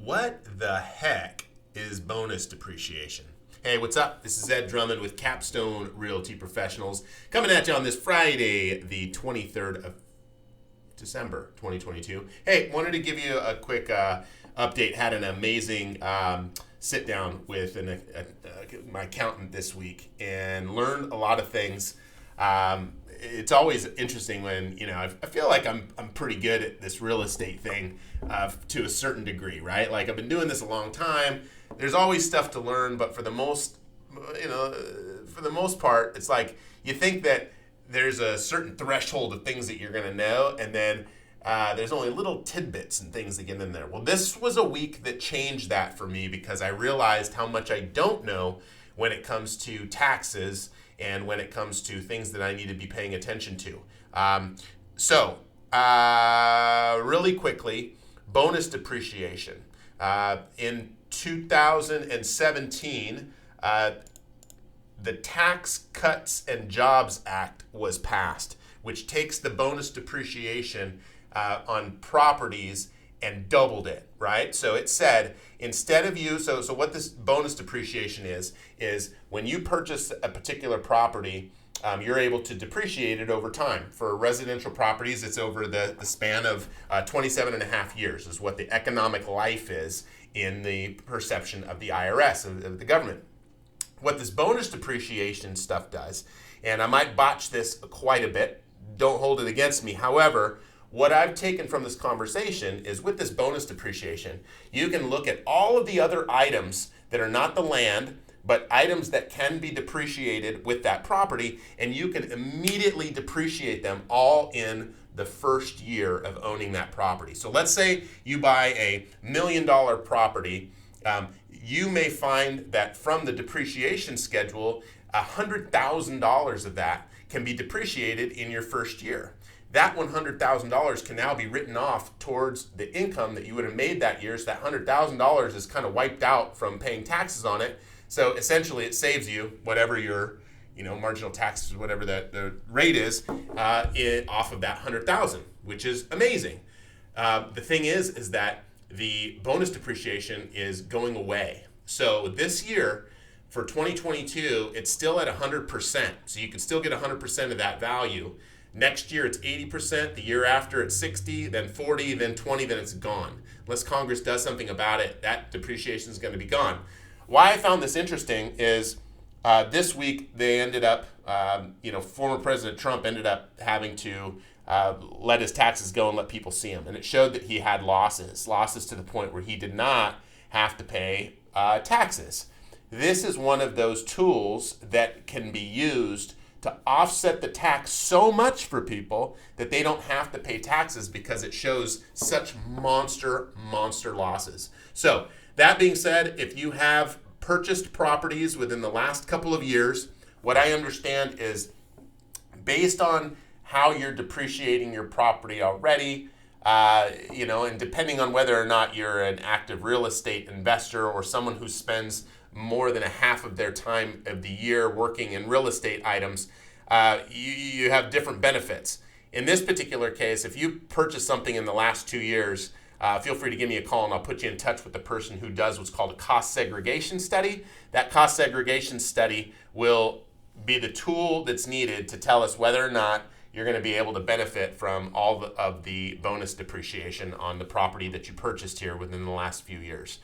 What the heck is bonus depreciation? Hey, what's up? This is Ed Drummond with Capstone Realty Professionals coming at you on this Friday, the 23rd of December 2022. Hey, wanted to give you a quick update. Had an amazing sit down with my accountant this week and learned a lot of things. It's always interesting when, I feel like I'm pretty good at this real estate thing to a certain degree, right? Like I've been doing this a long time. There's always stuff to learn, but for the most part, it's like you think that there's a certain threshold of things that you're going to know, and then there's only little tidbits and things that get in there. Well, this was a week that changed that for me because I realized how much I don't know when it comes to taxes and when it comes to things that I need to be paying attention to. Really quickly, bonus depreciation. In 2017, the Tax Cuts and Jobs Act was passed, which takes the bonus depreciation on properties and doubled it, right? So it said, instead of so what this bonus depreciation is when you purchase a particular property, you're able to depreciate it over time. For residential properties, it's over the span of 27 and a half years is what the economic life is in the perception of the IRS, of the government. What this bonus depreciation stuff does, and I might botch this quite a bit, don't hold it against me. However, what I've taken from this conversation is with this bonus depreciation, you can look at all of the other items that are not the land, but items that can be depreciated with that property, and you can immediately depreciate them all in the first year of owning that property. So let's say you buy a $1 million property. You may find that from the depreciation schedule, $100,000 of that can be depreciated in your first year. That $100,000 can now be written off towards the income that you would have made that year. So that $100,000 is kind of wiped out from paying taxes on it. So essentially it saves you whatever your marginal taxes, whatever the rate is, off of that $100,000, which is amazing. The thing is that the bonus depreciation is going away. So this year, for 2022, it's still at 100%. So you can still get 100% of that value. Next year, it's 80%. The year after, it's 60, then 40, then 20, then it's gone. Unless Congress does something about it, that depreciation is going to be gone. Why I found this interesting is this week they ended up, former President Trump ended up having to let his taxes go and let people see them. And it showed that he had losses to the point where he did not have to pay taxes. This is one of those tools that can be used to offset the tax so much for people that they don't have to pay taxes because it shows such monster losses. So that being said, if you have purchased properties within the last couple of years, what I understand is based on how you're depreciating your property already, and depending on whether or not you're an active real estate investor or someone who spends more than a half of their time of the year working in real estate items, you have different benefits. In this particular case, if you purchase something in the last 2 years, feel free to give me a call and I'll put you in touch with the person who does what's called a cost segregation study. That cost segregation study will be the tool that's needed to tell us whether or not you're going to be able to benefit from all of the bonus depreciation on the property that you purchased here within the last few years.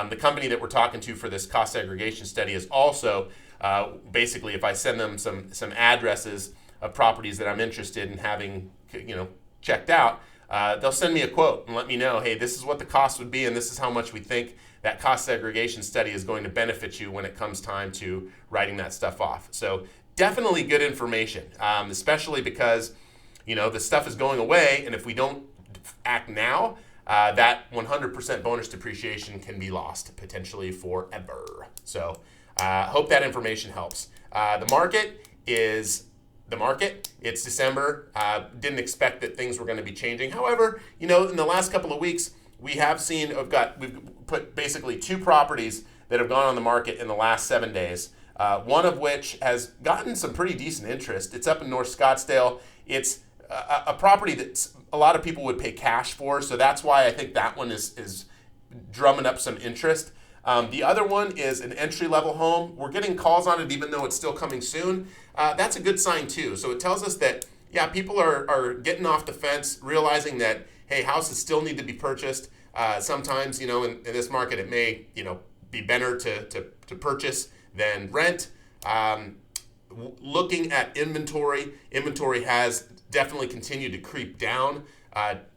The company that we're talking to for this cost segregation study is also basically, if I send them some addresses of properties that I'm interested in having checked out, they'll send me a quote and let me know, hey, this is what the cost would be and this is how much we think that cost segregation study is going to benefit you when it comes time to writing that stuff off. So definitely good information, especially because the stuff is going away, and if we don't act now, that 100% bonus depreciation can be lost potentially forever. So hope that information helps. The market is the market. It's December. Didn't expect that things were going to be changing. However, in the last couple of weeks, we've put basically 2 properties that have gone on the market in the last 7 days. One of which has gotten some pretty decent interest. It's up in North Scottsdale. It's a property that a lot of people would pay cash for, so that's why I think that one is drumming up some interest. The other one is an entry-level home. We're getting calls on it even though it's still coming soon. That's a good sign too. So it tells us that, yeah, people are getting off the fence, realizing that, hey, houses still need to be purchased. Sometimes, in this market, it may, be better to purchase than rent. Looking at inventory has definitely continued to creep down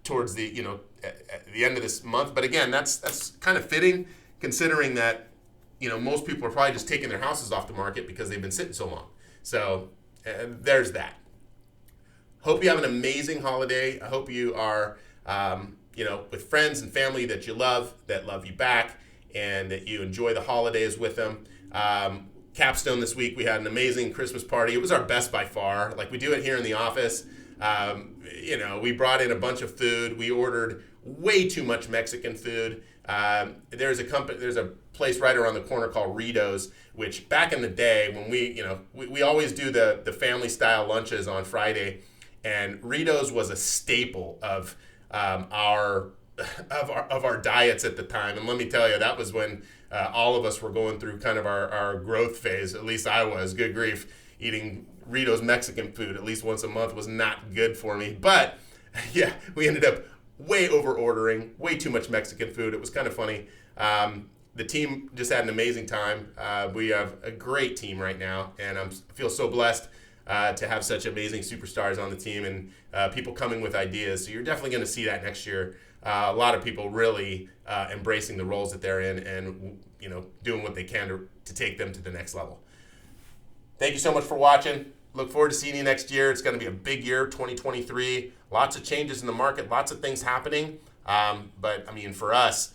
towards the, at the end of this month. But again, that's kind of fitting considering that, most people are probably just taking their houses off the market because they've been sitting so long. So there's that. Hope you have an amazing holiday. I hope you are, with friends and family that you love, that love you back, and that you enjoy the holidays with them. Capstone this week, we had an amazing Christmas party. It was our best by far. Like we do it here in the office. We brought in a bunch of food. We ordered way too much Mexican food. There's a place right around the corner called Rito's, which back in the day when we always do the family style lunches on Friday, and Rito's was a staple of our diets at the time. And let me tell you, that was when all of us were going through kind of our growth phase. At least I was. Good grief, eating Rito's Mexican food at least once a month was not good for me. But yeah, we ended up way over ordering, way too much Mexican food. It was kind of funny. The team just had an amazing time. We have a great team right now, and I feel so blessed to have such amazing superstars on the team and people coming with ideas. So you're definitely going to see that next year. A lot of people really embracing the roles that they're in and doing what they can to take them to the next level. Thank you so much for watching. Look forward to seeing you next year. It's going to be a big year, 2023. Lots of changes in the market, lots of things happening. But for us,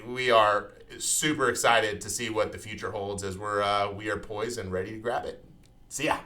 we are super excited to see what the future holds as we are poised and ready to grab it. See ya.